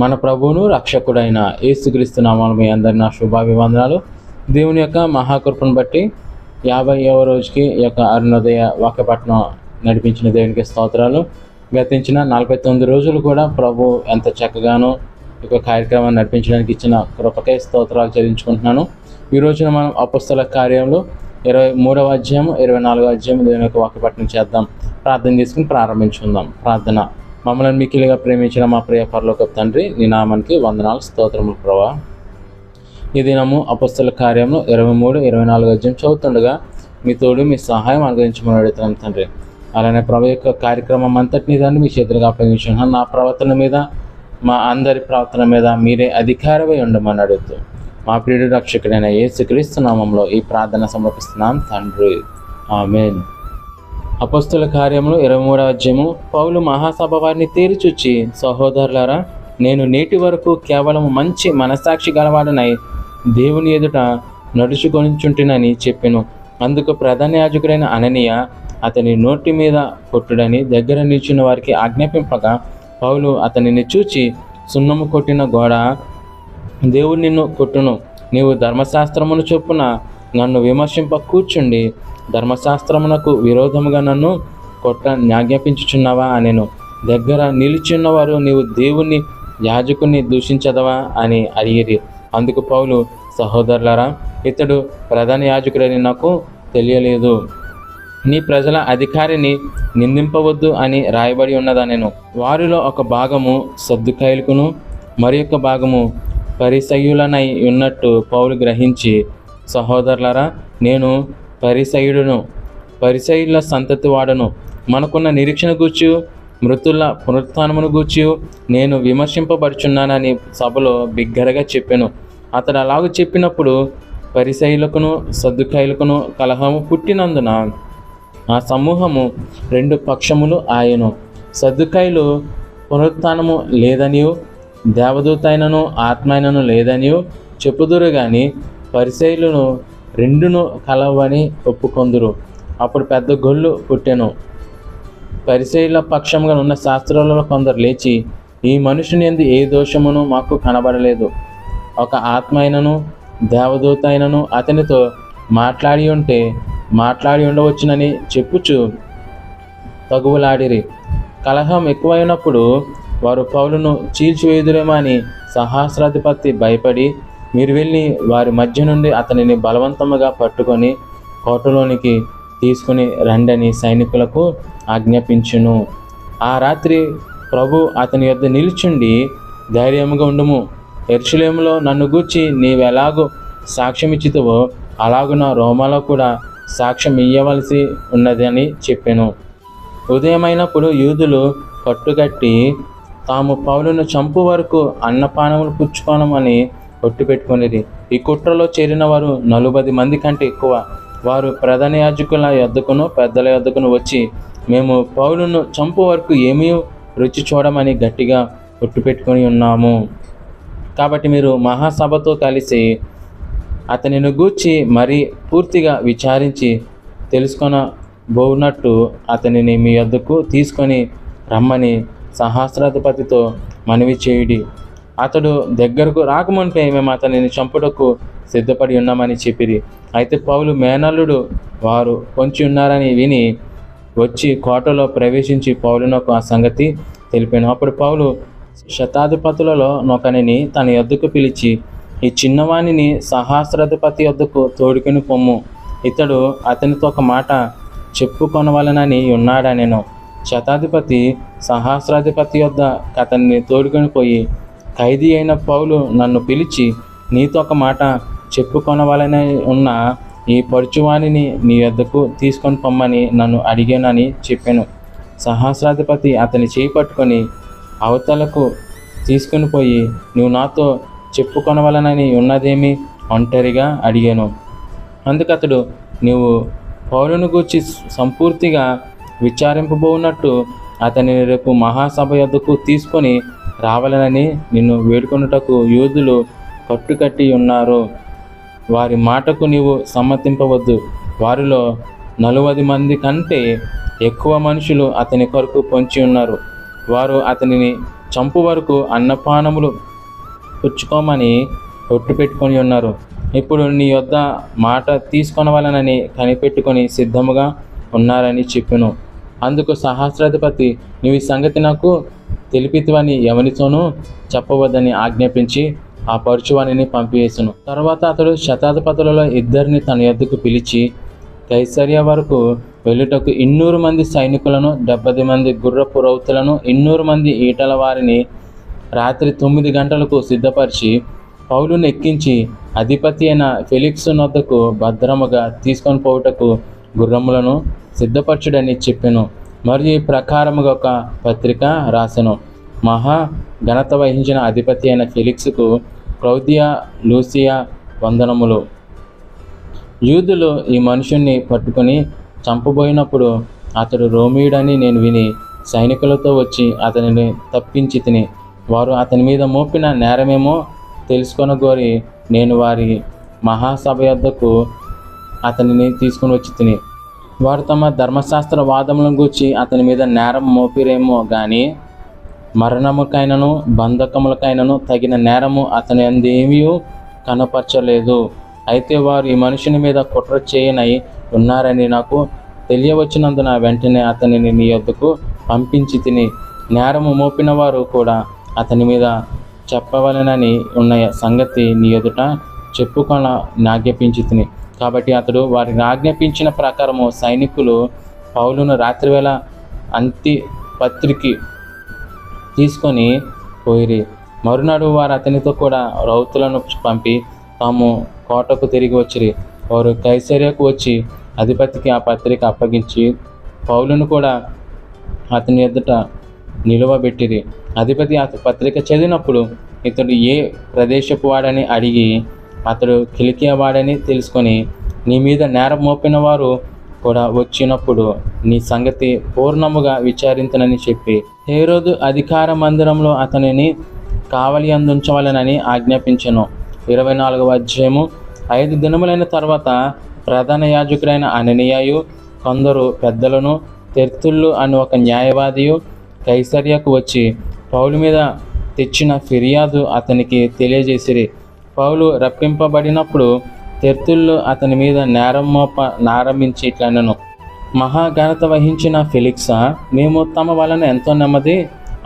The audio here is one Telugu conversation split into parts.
మన ప్రభువును రక్షకుడైన యేసుక్రీస్తు నామమున మీ అందరి నా శుభాభివందనాలు. దేవుని యొక్క మహాకృపను బట్టి 50వ రోజుకి ఈ యొక్క అరుణోదయ వాక్యపట్నం నడిపించిన దేవునికి స్తోత్రాలు. గతించిన 49 రోజులు కూడా ప్రభు ఎంత చక్కగానో ఈ యొక్క కార్యక్రమాన్ని నడిపించడానికి ఇచ్చిన కృపకై స్తోత్రాలు చెల్లించుకుంటున్నాను. ఈ రోజున మనం అపొస్తలుల కార్యంలో 23వ అధ్యాయం 24వ అధ్యాయం దేవుని యొక్క వాక్యపట్నం చేద్దాం. ప్రార్థన చేసుకుని ప్రారంభించుకుందాం. ప్రార్థన. మమ్మల్ని మిక్కిలిగా ప్రేమించిన మా ప్రియ పరలోకపు తండ్రి, నీ నామానికి వందనాలు, స్తోత్రములు ప్రభా. ఈ దినము అపొస్తలుల కార్యంలో 23, 24 అధ్యాయం చదువుతుండగా మీ తోడు మీ సహాయం అనుగ్రహించమని అడుగుతున్నాం తండ్రి. అలానే ప్రభు యొక్క కార్యక్రమం అంతటినీ దాన్ని మీ చేతులుగా అప్పగించుకున్నాను. నా ప్రవర్తన మీద, మా అందరి ప్రవర్తన మీద మీరే అధికారమై ఉండమని అడుగుతూ మా ప్రియుడు రక్షకుడైన యేసుక్రీస్తు నామంలో ఈ ప్రార్థన సమర్పిస్తున్నాం తండ్రి, ఆమేన్. అపొస్తలుల కార్యములు 23వ అధ్యాయము. పౌలు మహాసభ వారిని తేరిచూచి, సహోదరులారా, నేను నేటి వరకు కేవలం మంచి మనస్సాక్షి గలవాడనై దేవుని ఎదుట నడుచుకొనిచుంటినని చెప్పెను. అందుకు ప్రధాన యాజకుడైన అననీయ అతని నోటి మీద కొట్టుడని దగ్గర నిల్చున్న వారికి ఆజ్ఞాపింపగా, పౌలు అతనిని చూచి, సున్నము కొట్టిన గోడ దేవుడు నిన్ను కొట్టును. నీవు ధర్మశాస్త్రమును చొప్పున నన్ను విమర్శింప కూర్చుండి ధర్మశాస్త్రమునకు విరోధముగా నన్ను జ్ఞాపించుచున్నావా అనెను. దగ్గర నిలిచిన్నవారు, నీవు దేవుని యాజకుని దూషించదవా అని అడిగిరి. అందుకు పౌలు, సహోదరులారా, ఇతడు ప్రధాన యాజకుడని నాకు తెలియలేదు. నీ ప్రజల అధికారిని నిందింపవద్దు అని రాయబడి ఉన్నదనెను. వారిలో ఒక భాగము సద్దుకాయలకును మరి ఒక భాగము పరిసయ్యులనై ఉన్నట్టు పౌలు గ్రహించి, సహోదరులారా, నేను పరిసయ్యుడును, పరిసయ్యుల సంతతి వాడను. మనకున్న నిరీక్షణ గూర్చి, మృతుల పునరుత్థానమును గూర్చి నేను విమర్శింపబడుచున్నానని సభలో బిగ్గరగా చెప్పాను. అతడు అలాగ చెప్పినప్పుడు పరిసయ్యులకును సద్దుకాయలకును కలహము పుట్టినందున ఆ సమూహము 2 పక్షములు ఆయను. సద్దుకాయలు పునరుత్థానము లేదనియు దేవదూత అయినను ఆత్మ అయినను లేదనియు చెప్పుదురు గాని పరిసయ్యులను రెండును కలవని ఒప్పుకొందురు. అప్పుడు పెద్ద గొల్లు పుట్టెను. పరిసయ్యుల పక్షంగా ఉన్న శాస్త్రులలో కొందరు లేచి, ఈ మనుషుని యందు ఏ దోషమును మాకు కనబడలేదు. ఒక ఆత్మ అయినను దేవదూత అయినను అతనితో మాట్లాడి ఉండవచ్చునని చెప్పుచు తగువులాడిరి. కలహం ఎక్కువైనప్పుడు వారు పౌలును చీల్చివేయుదురేమో అని సహస్రాధిపతి భయపడి, మీరు వెళ్ళి వారి మధ్య నుండి అతనిని బలవంతముగా పట్టుకొని కోటలోనికి తీసుకుని రండని సైనికులకు ఆజ్ఞాపించును. ఆ రాత్రి ప్రభు అతని యొద్ద నిలుచుండి, ధైర్యముగా ఉండుము, యెరూషలేములో నన్ను గూర్చి నీవెలాగో సాక్ష్యమిచ్చితివో అలాగున రోమాలో కూడా సాక్ష్యం ఇయ్యవలసి ఉన్నదని చెప్పెను. ఉదయమైనప్పుడు యూదులు కట్టుకట్టి తాము పౌలును చంపు వరకు అన్నపానములు పుచ్చుకోనమని ఒట్టు పెట్టుకునేది. ఈ కుట్రలో చేరిన వారు 40 మంది కంటే ఎక్కువ. వారు ప్రధాన యాజకుల యొద్దకును పెద్దల యొద్దకును వచ్చి, మేము పౌలును చంపు వరకు ఏమీ రుచి చూడమని గట్టిగా ఒట్టు పెట్టుకొని ఉన్నాము. కాబట్టి మీరు మహాసభతో కలిసి అతనిని గూర్చి మరీ పూర్తిగా విచారించి తెలుసుకొనబోనట్టు అతనిని మీ యొద్దకు తీసుకొని రమ్మని సహస్రాధిపతితో మనవి చేయుడి. అతడు దగ్గరకు రాకముంటే మేము అతనిని చంపుటకు సిద్ధపడి ఉన్నామని చెప్పిరి. అయితే పౌలు మేనల్లుడు వారు పొంచి ఉన్నారని విని వచ్చి కోటలో ప్రవేశించి పౌలునకు ఆ సంగతి తెలిపాను. అప్పుడు పౌలు శతాధిపతులలో నొకనిని తన యొద్దకు పిలిచి, ఈ చిన్నవాణిని సహస్రాధిపతి యొద్దకు తోడుకొని పొమ్ము, ఇతడు అతనితో ఒక మాట చెప్పుకొనవలనని ఉన్నాడనెను. శతాధిపతి సహస్రాధిపతి యొద్ద అతన్ని తోడుకొని పోయి, ఖైదీ అయిన పౌలు నన్ను పిలిచి నీతో ఒక మాట చెప్పుకొనవలనని ఉన్న ఈ పడుచువాణిని నీ యొద్దకు తీసుకొని పొమ్మని నన్ను అడిగానని చెప్పాను. సహస్రాధిపతి అతని చేయి పట్టుకొని అవతలకు తీసుకొని పోయి, నువ్వు నాతో చెప్పుకొనవలనని ఉన్నదేమి ఒంటరిగా అడిగాను. అందుకతడు, నీవు పౌలును గూర్చి సంపూర్తిగా విచారింపబోనట్టు అతనిని రేపు మహాసభ యొద్దకు తీసుకొని రావాలనని నిన్ను వేడుకొనుటకు యూదులు కట్టుకట్టి ఉన్నారు. వారి మాటకు నీవు సమ్మతింపవద్దు. వారిలో 40 మంది కంటే ఎక్కువ మనుషులు అతని కొరకు పొంచి ఉన్నారు. వారు అతనిని చంపు వరకు అన్నపానములు పుచ్చుకోమని ఒట్టు పెట్టుకొని ఉన్నారు. ఇప్పుడు నీ యొద్ద మాట తీసుకొనవలనని కనిపెట్టుకొని సిద్ధముగా ఉన్నారని చెప్పెను. అందుకు సహస్రాధిపతి, నీవు ఈ సంగతి నాకు తెలిపితివని ఎవనితోనూ చెప్పవద్దని ఆజ్ఞాపించి ఆ పరుచువాణిని పంపివేసెను. తర్వాత అతడు శతాధిపతులలో 2 తన యొద్దకు పిలిచి, కైసరియా వరకు వెళ్ళుటకు 200 మంది సైనికులను, 70 మంది గుర్రపు రౌతులను, 200 మంది ఈటల వారిని రాత్రి 9 గంటలకు సిద్ధపరిచి పౌలును ఎక్కించి అధిపతి అయిన ఫెలిక్స్ నొద్దకు భద్రముగా తీసుకొని పోవుటకు గుర్రములను సిద్ధపరచుడని చెప్పెను. మరియు ఈ ప్రకారముగా ఒక పత్రిక రాసెను. మహా ఘనత వహించిన అధిపతి అయిన ఫెలిక్స్కు క్లౌదియా లూసియా వందనములు. యూదులు ఈ మనుషుణ్ణి పట్టుకొని చంపబోయినప్పుడు అతడు రోమీయుడని నేను విని సైనికులతో వచ్చి అతనిని తప్పించి తిని, వారు అతని మీద మోపిన నేరమేమో తెలుసుకొనగోరి నేను వారి మహాసభ యొద్దకు అతనిని తీసుకుని వచ్చి తిని, వారు తమ ధర్మశాస్త్ర వాదములను గూర్చి అతని మీద నేరం మోపిరేమో గాని మరణముకైనను బంధకములకైనను తగిన నేరము అతని అందేమీ కనపరచలేదు. అయితే వారు ఈ మనుషుని మీద కుట్ర చేయనై ఉన్నారని నాకు తెలియవచ్చినందున వెంటనే అతనిని నీ యొద్దకు పంపించి తిని, నేరము మోపిన వారు కూడా అతని మీద చెప్పవలెనని ఉన్న సంగతి నీ ఎదుట చెప్పుకొన ఆజ్ఞాపించి తిని. కాబట్టి అతడు వారిని ఆజ్ఞాపించిన ప్రకారము సైనికులు పౌలును రాత్రివేళ అంతిపత్రికి తీసుకొని పోయిరి. మరునాడు వారు అతనితో కూడా రౌతులను పంపి తాము కోటకు తిరిగి వచ్చిరి. వారు కైసరియకు వచ్చి అధిపతికి ఆ పత్రిక అప్పగించి పౌలును కూడా అతని ఎదుట నిలువబెట్టిరి. అధిపతి ఆ పత్రిక చదివినప్పుడు ఇతడు ఏ ప్రదేశపు వాడని అడిగి అతడు కిలికియా వాడని తెలుసుకొని, నీ మీద నేరం మోపిన వారు కూడా వచ్చినప్పుడు నీ సంగతి పూర్ణముగా విచారించనని చెప్పి హేరోదు అధికార మందిరంలో అతనిని కావలి అందుంచవలెనని ఆజ్ఞాపించెను. 24వ అధ్యాయము. 5 దినములైన తర్వాత ప్రధాన యాజకుడైన అననీయయు కొందరు పెద్దలను తెర్తుళ్ళు అని ఒక న్యాయవాదియు కైసరియకు వచ్చి పౌలు మీద తెచ్చిన ఫిర్యాదు అతనికి తెలియజేసిరి. పౌలు రప్పింపబడినప్పుడు తెర్తుళ్ళు అతని మీద నేరం నారంభించి ఇట్లనెను, మహాఘనత వహించిన ఫెలిక్సా, మేము తమ వలన ఎంతో నెమ్మది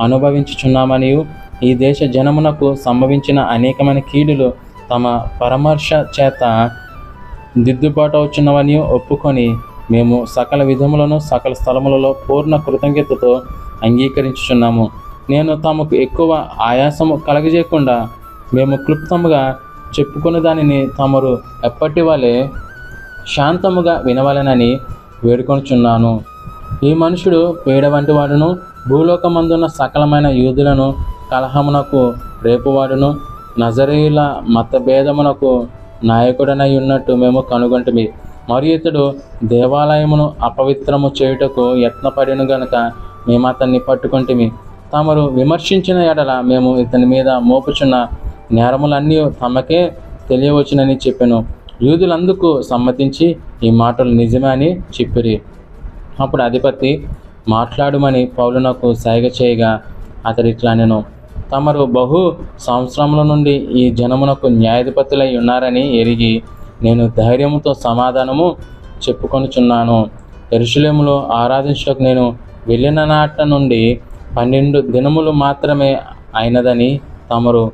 అనుభవించుచున్నామనియు ఈ దేశ జనమునకు సంభవించిన అనేకమైన కీడులు తమ పరామర్శ చేత దిద్దుబాటు అవుచున్నవని ఒప్పుకొని మేము సకల విధములను సకల స్థలములలో పూర్ణ కృతజ్ఞతతో అంగీకరించుచున్నాము. నేను తమకు ఎక్కువ ఆయాసము కలగజేయకుండా మేము క్లుప్తముగా చెప్పుకున్న దానిని తమరు ఎప్పటి వలె శాంతముగా వినవలెనని వేడుకొనుచున్నాను. ఈ మనుషుడు పేడ వంటి వాడును, భూలోకమందున్న సకలమైన యూదులను కలహమునకు రేపువాడును, నజరేయుల మతభేదమునకు నాయకుడనై ఉన్నట్టు మేము కనుగొంటిమి. మరియు ఇతడు దేవాలయమును అపవిత్రము చేయుటకు యత్నపడిను గనుక మేము అతన్ని పట్టుకొంటిమి. తమరు విమర్శించిన ఎడల మేము ఇతని మీద మోపుచున్న నేరములన్నీ తమకే తెలియవచ్చునని చెప్పెను. యూదులందుకు సమ్మతించి ఈ మాటలు నిజమే అని చెప్పిరి. అప్పుడు అధిపతి మాట్లాడుమని పౌలునకు సైగ చేయగా అతడు ఇట్లనెను, తమరు బహు సంవత్సరముల నుండి ఈ జనమునకు న్యాయాధిపతులై ఉన్నారని ఎరిగి నేను ధైర్యముతో సమాధానము చెప్పుకొనుచున్నాను. యెరూషలేములో ఆరాధించుటకు నేను వెళ్ళిన నాట నుండి 12 దినములు మాత్రమే అయినదని తమరు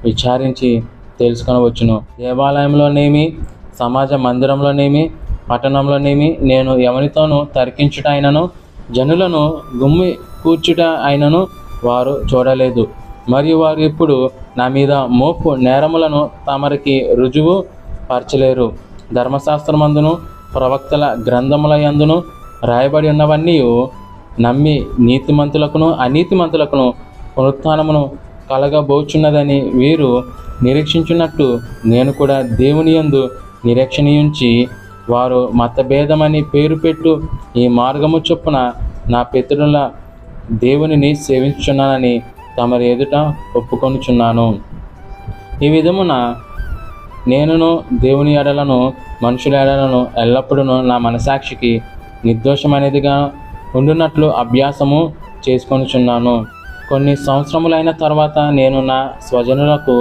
విచారించి తెలుసుకొనవచ్చును. దేవాలయంలోనేమి, సమాజ మందిరంలోనేమి, పట్టణంలోనేమి నేను ఎవరితోనూ తర్కించుట అయినను జనులను గుమ్మి కూర్చుట అయినను వారు చూడలేదు. మరియు వారు ఇప్పుడు నా మీద మోపు నేరములను తమరికి రుజువు పరచలేరు. ధర్మశాస్త్రమందును ప్రవక్తల గ్రంథముల యందును రాయబడి ఉన్నవన్నీ నమ్మి నీతిమంతులకును అనీతిమంతులకును పునరుత్థానమును కలగబోచున్నదని వీరు నిరీక్షించున్నట్టు నేను కూడా దేవుని యందు నిరీక్షణించి వారు మతభేదమని పేరు పెట్టు ఈ మార్గము చొప్పున నా పితరుల దేవునిని సేవించుచున్నానని తమరి ఎదుట ఒప్పుకొనుచున్నాను. ఈ విధమున నేనును దేవుని ఎడలను మనుషుల ఎడలను ఎల్లప్పుడూ నా మనసాక్షికి నిర్దోషమైనదిగా ఉండునట్లు అభ్యాసము చేసుకొనుచున్నాను. కొన్ని సంవత్సరములైన తర్వాత నేను నా స్వజనులకు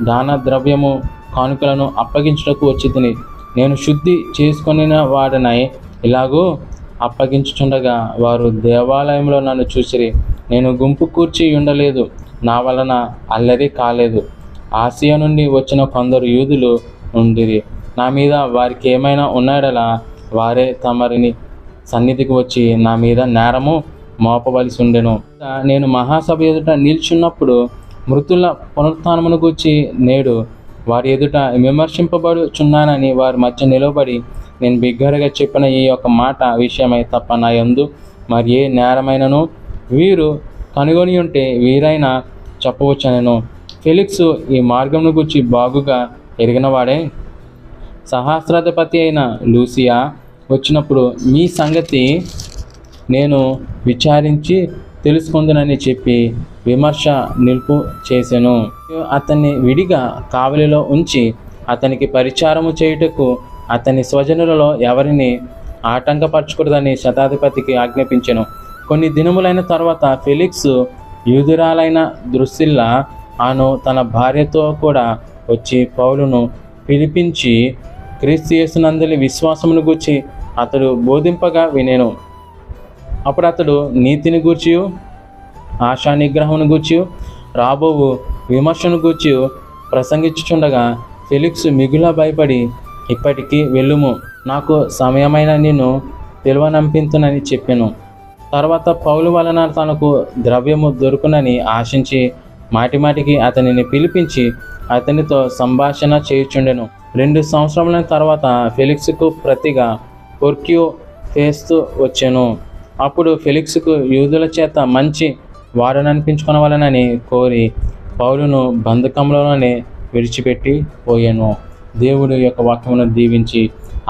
దాన ద్రవ్యము కానుకలను అప్పగించుటకు వచ్చి తిని నేను శుద్ధి చేసుకొనిన వాడనై ఇలాగూ అప్పగించుచుండగా వారు దేవాలయంలో నన్ను చూసిరి. నేను గుంపు కూర్చి ఉండలేదు, నా వలన అల్లరి కాలేదు. ఆసియా నుండి వచ్చిన కొందరు యూదులు ఉండిరి. నా మీద వారికి ఏమైనా ఉన్నాడలా వారే తమరిని సన్నిధికి వచ్చి నా మీద నేరము మోపవలసి ఉండెను. నేను మహాసభ ఎదుట నిల్చున్నప్పుడు మృతుల పునరుత్థానమును గూర్చి నేడు వారి ఎదుట విమర్శింపబడుచున్నానని వారి మధ్య నిలబడి నేను బిగ్గరగా చెప్పిన ఈ యొక్క మాట విషయమై తప్ప నా యందు మరి ఏ నేరమైనను వీరు కనుగొని ఉంటే వీరైనా చెప్పవచ్చనెను. ఫెలిక్స్ ఈ మార్గమును గూర్చి బాగుగా ఎరిగినవాడే. సహస్రాధిపతి అయిన లూసియా వచ్చినప్పుడు మీ సంగతి నేను విచారించి తెలుసుకుందునని చెప్పి విమర్శ నిలుపు చేసెను. అతన్ని విడిగా కావలిలో ఉంచి అతనికి పరిచారము చేయుటకు అతని స్వజనులలో ఎవరిని ఆటంకపరచకూడదని శతాధిపతికి ఆజ్ఞాపించెను. కొన్ని దినములైన తర్వాత ఫెలిక్స్ యూదురాలైన ద్రుసిల్లా ఆను తన భార్యతో కూడా వచ్చి పౌలును పిలిపించి క్రీస్తు యేసునందలి విశ్వాసమును గూర్చి అతడు బోధింపగా వినెను. అప్పుడు అతడు నీతిని గూర్చి, ఆశా నిగ్రహమును గూర్చి, రాబోవు విమర్శను గూర్చి ప్రసంగించుచుండగా ఫెలిక్స్ మిగుల భయపడి ఇప్పటికీ వెళ్ళుము, నాకు సమయమైన నిన్ను పిలువనంపింతునని చెప్పెను. తర్వాత పౌలు వలన తనకు ద్రవ్యము దొరుకునని ఆశించి మాటిమాటికి అతనిని పిలిపించి అతనితో సంభాషణ చేయుచుండెను. 2 సంవత్సరముల తర్వాత ఫెలిక్స్కు ప్రతిగా పొర్క్యూ ఫేస్తు వచ్చెను. అప్పుడు ఫెలిక్స్కు యూదుల చేత మంచి వాడననిపించుకొనవలనని కోరి పౌలును బంధకంలోనే విడిచిపెట్టి పోయాను. దేవుడు యొక్క వాక్యమును దీవించి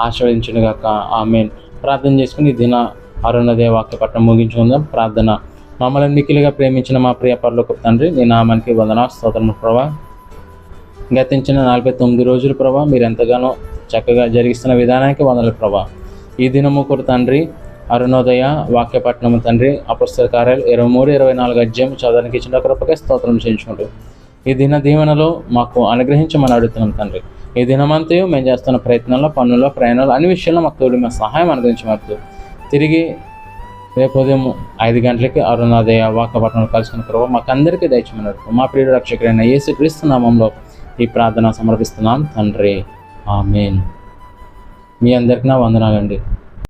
ఆశీర్వదించునుగాక. ఆమేన్. ప్రార్థన చేసుకుని దిన అరుణోదయ వాక్య పట్టణం ముగించుకుందాం. ప్రార్థన. మమ్మల్ని మిక్కిలిగా ప్రేమించిన మా ప్రియ పరలోకపు తండ్రి, నీ నామానికి వందనాలు స్తోత్రములు ప్రభా. గతించిన 49 రోజులు ప్రభా మీరు ఎంతగానో చక్కగా జరిగిస్తున్న విధానానికి వందనాలు ప్రభా. ఈ దినము కూడా తండ్రి అరుణోదయ వాక్య పట్టణము తండ్రి అపొస్తలుల కార్యాలు 23-24 అధ్యాయం చదవడానికి ఇచ్చిన కృపకే స్తోత్రం చేయించుకుంటూ ఈ దిన దీవెనలో మాకు అనుగ్రహించమని అడుగుతున్నాం తండ్రి. ఈ దినమంతయు మేము చేస్తున్న ప్రయత్నంలో, పనుల్లో, ప్రయాణాలు అన్ని విషయాల్లో మాకు తోడు మా సహాయం అనుగ్రహించమడుతూ తిరిగి రేపు ఉదయం 5 గంటలకి అరుణోదయ వాక్య పట్టణంలో కలుసుకున్న కృప మాకు అందరికీ దయచేయమని మా ప్రియుడు రక్షకుడైన యేసుక్రీస్తు నామములో ఈ ప్రార్థన సమర్పిస్తున్నాం తండ్రి. ఆమేన్. మీ అందరికీ నా వందనాలండి.